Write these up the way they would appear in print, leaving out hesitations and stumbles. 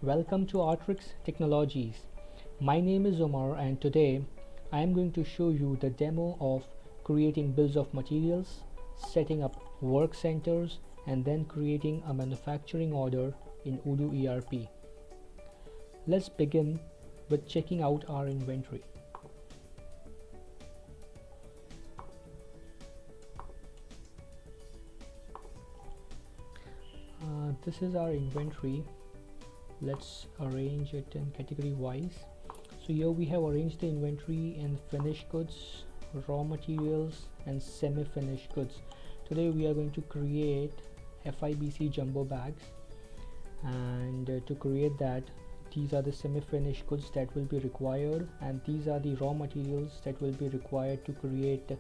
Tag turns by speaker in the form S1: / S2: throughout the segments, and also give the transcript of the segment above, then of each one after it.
S1: Welcome to Artrix Technologies. My name is Omar and today I am going to show you the demo of creating bills of materials, setting up work centers and then creating a manufacturing order in Odoo ERP. Let's begin with checking out our inventory. This is our inventory. Let's arrange it in category wise. So here we have arranged the inventory in finished goods, raw materials and semi-finished goods. Today we are going to create FIBC jumbo bags, and to create that, these are the semi-finished goods that will be required, and these are the raw materials that will be required to create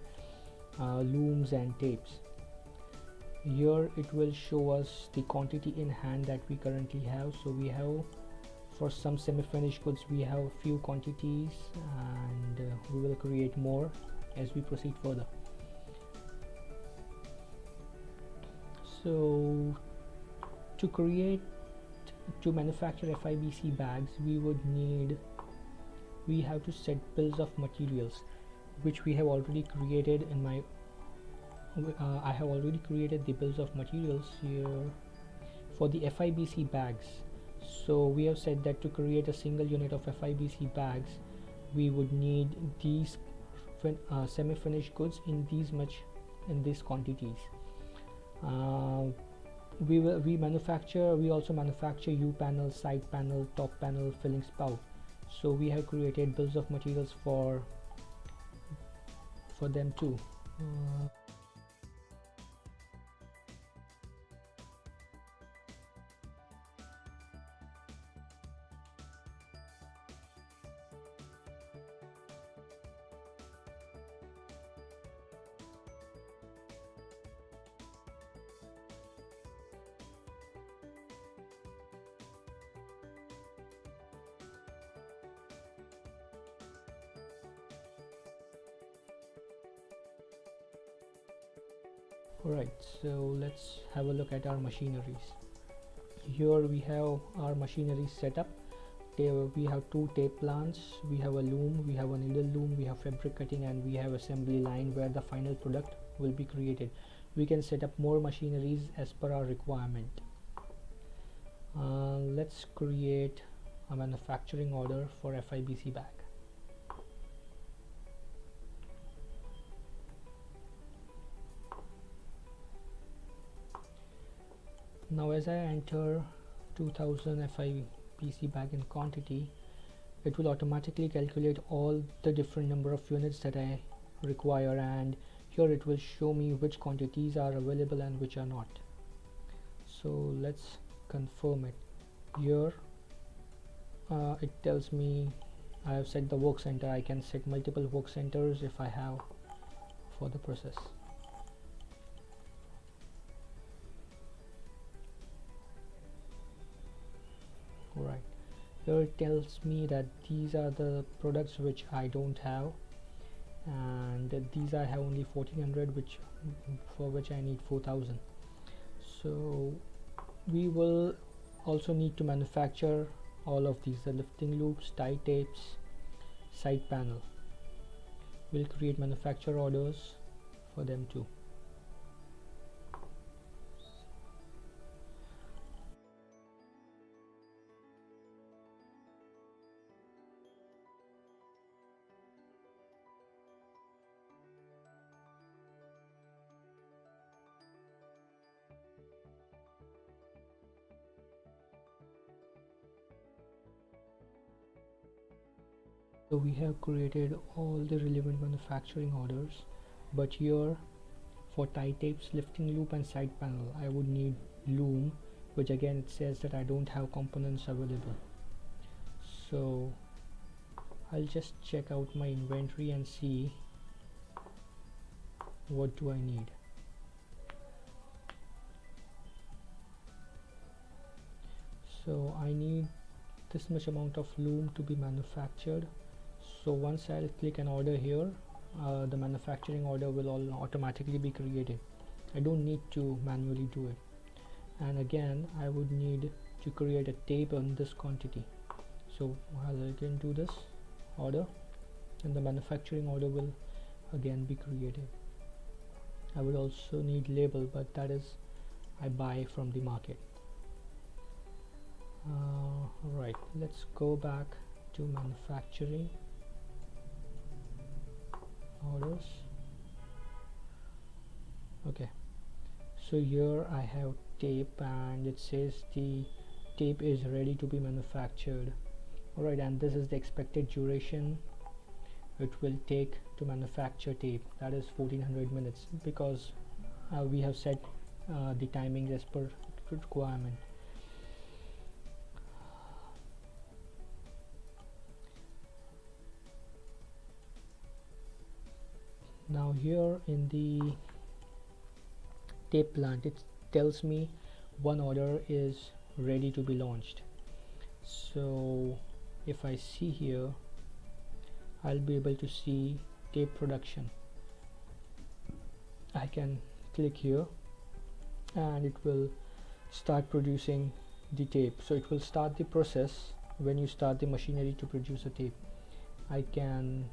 S1: looms and tapes. Here it will show us the quantity in hand that we currently have. So we have, for some semi-finished goods, we have few quantities, and we will create more as we proceed further. So to manufacture FIBC bags, we have to set bills of materials, which we have already created in my I have already created the bills of materials here for the FIBC bags. So we have said that to create a single unit of FIBC bags, we would need these semi-finished goods in these quantities. We also manufacture U panel, side panel, top panel, filling spout. So we have created bills of materials for them too. Alright, so let's have a look at our machineries. Here we have our machinery set up. We have two tape plants, we have a loom, we have a needle loom, we have fabric cutting, and we have assembly line where the final product will be created. We can set up more machineries as per our requirement. Let's create a manufacturing order for FIBC bag. Now as I enter 2000 FIBC bag in quantity, it will automatically calculate all the different number of units that I require, and here it will show me which quantities are available and which are not. So let's confirm it. Here it tells me I have set the work center. I can set multiple work centers if I have for the process. Right, here it tells me that these are the products which I don't have, and these I have only 1400, for which I need 4000. So we will also need to manufacture all of these: the lifting loops, tie tapes, side panel. We'll create manufacture orders for them too. So we have created all the relevant manufacturing orders, but here for tie tapes, lifting loop and side panel, I would need loom, which again it says that I don't have components available. So I'll just check out my inventory and see what do I need. So I need this much amount of loom to be manufactured. So once I'll click an order here, the manufacturing order will all automatically be created. I don't need to manually do it. And again, I would need to create a tape on this quantity. So I'll again do this order, and the manufacturing order will again be created. I will also need label, but that is I buy from the market. Right, let's go back to manufacturing orders. Okay, so here I have tape and it says the tape is ready to be manufactured. Alright, and this is the expected duration it will take to manufacture tape, that is 1400 minutes, because we have set the timing as per requirement. Now here in the tape plant, it tells me one order is ready to be launched. So if I see here, I'll be able to see tape production. I can click here and it will start producing the tape. So it will start the process when you start the machinery to produce a tape. I can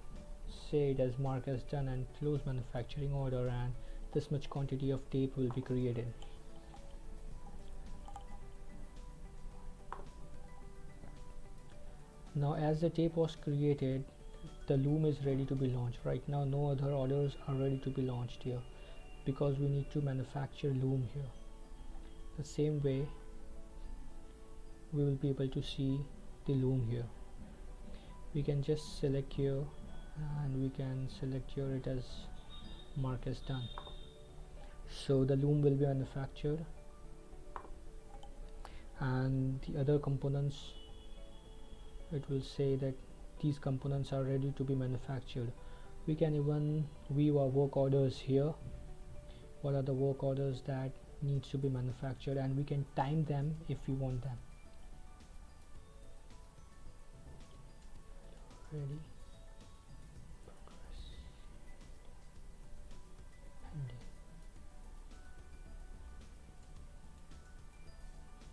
S1: say it as mark as done and close manufacturing order, and this much quantity of tape will be created. Now as the tape was created, the loom is ready to be launched. Right now no other orders are ready to be launched here, because we need to manufacture loom here. The same way we will be able to see the loom here. We can just select here and we can select here it as mark as done. So the loom will be manufactured, and the other components, it will say that these components are ready to be manufactured. We can even view our work orders here. What are the work orders that needs to be manufactured, and we can time them if we want them. Ready, progress, pending.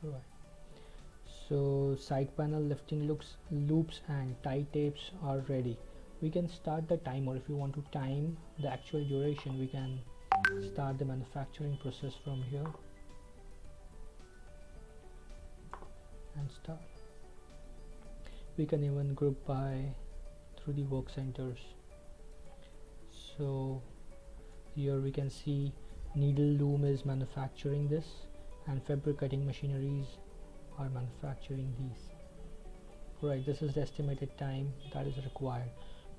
S1: Right, so side panel lifting loops and tie tapes are ready. We can start the timer. If you want to time the actual duration, we can start the manufacturing process from here and start. We can even group by through the work centers. So here we can see needle loom is manufacturing this, and fabric cutting machineries are manufacturing these. Right, this is the estimated time that is required.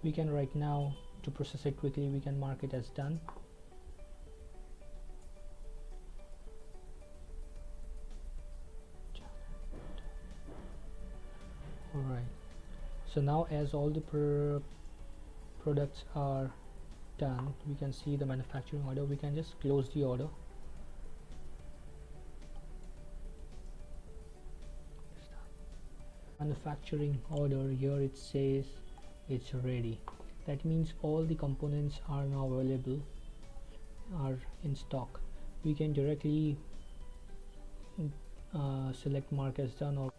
S1: We can right now, to process it quickly, we can mark it as done. Alright, so now as all the products are done, we can see the manufacturing order. We can just close the order. Manufacturing order, here it says it's ready. That means all the components are now available, are in stock. We can directly select mark as done, or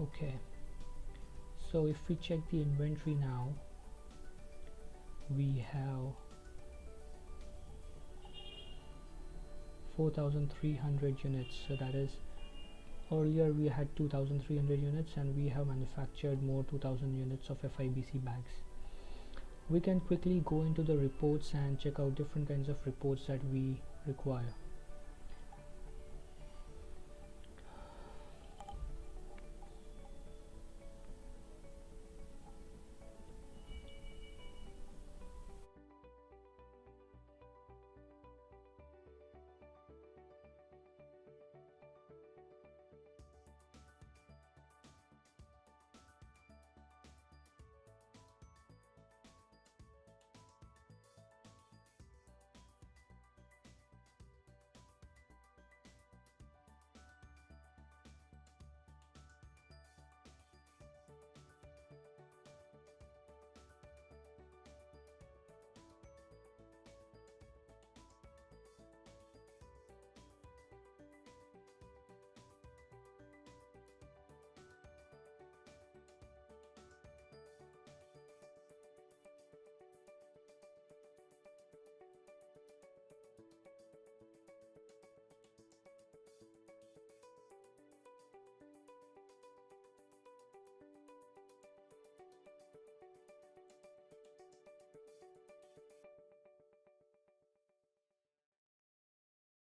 S1: okay. So if we check the inventory now, we have 4,300 units. So that is, earlier we had 2,300 units and we have manufactured more 2,000 units of FIBC bags. We can quickly go into the reports and check out different kinds of reports that we require.